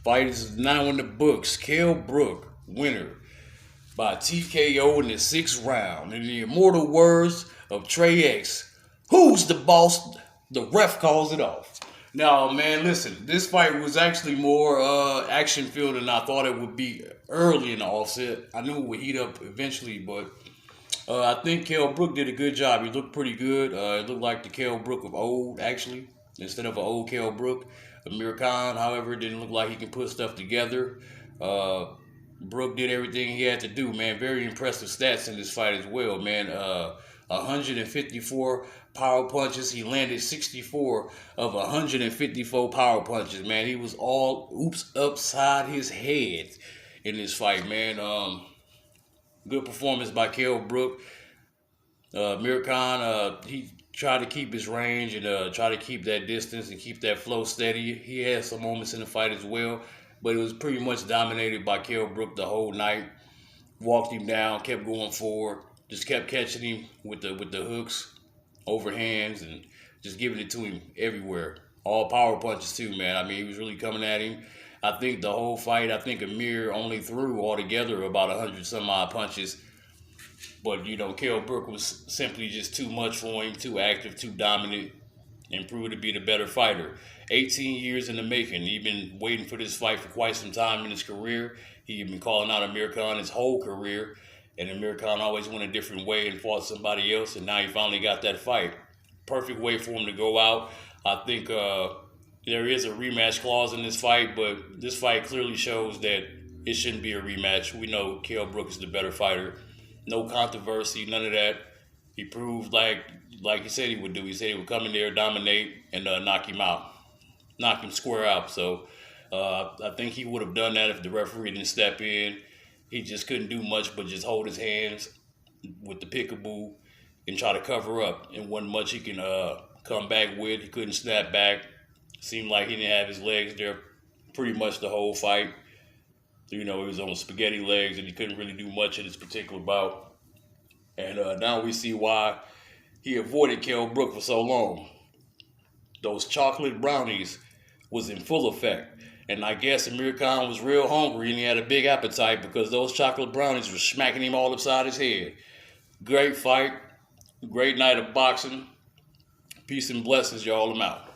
Fight is now in the books. Kell Brook, winner by TKO in the sixth round. In the immortal words of Trey X, who's the boss? The ref calls it off. Now, man, listen, this fight was actually more action filled than I thought it would be early in the offset. I knew it would heat up eventually, but I think Kell Brook did a good job. He looked pretty good. It looked like the Kell Brook of old, actually, instead of an old Kell Brook. Amir Khan, however, didn't look like he can put stuff together. Uh, Brook did everything he had to do, man. Very impressive stats in this fight as well, man. 154 power punches. He landed 64 of 154 power punches, man. He was all oops upside his head in this fight, man. Good performance by Kell Brook. Amir Khan, he tried to keep his range and try to keep that distance and keep that flow steady. He had some moments in the fight as well, but it was pretty much dominated by Kell Brook the whole night. Walked him down, kept going forward, just kept catching him with the hooks, overhands, and just giving it to him everywhere. All power punches too, man. I mean, he was really coming at him. I think the whole fight, I think Amir only threw altogether about 100 some odd punches. But, you know, Kell Brook was simply just too much for him, too active, too dominant, and proved to be the better fighter. 18 years in the making. He'd been waiting for this fight for quite some time in his career. He'd been calling out Amir Khan his whole career. And Amir Khan always went a different way and fought somebody else. And now he finally got that fight. Perfect way for him to go out. I think there is a rematch clause in this fight, but this fight clearly shows that it shouldn't be a rematch. We know Kell Brook is the better fighter. No controversy, none of that. He proved like he said he would do. He said he would come in there, dominate, and knock him out. Knock him square out. So I think he would have done that if the referee didn't step in. He just couldn't do much but just hold his hands with the pickaboo and try to cover up. And wasn't much he can come back with. He couldn't snap back. Seemed like he didn't have his legs there pretty much the whole fight. You know, he was on spaghetti legs and he couldn't really do much in this particular bout. And now we see why he avoided Kell Brook for so long. Those chocolate brownies was in full effect. And I guess Amir Khan was real hungry and he had a big appetite because those chocolate brownies were smacking him all upside his head. Great fight. Great night of boxing. Peace and blessings, y'all. I'm out.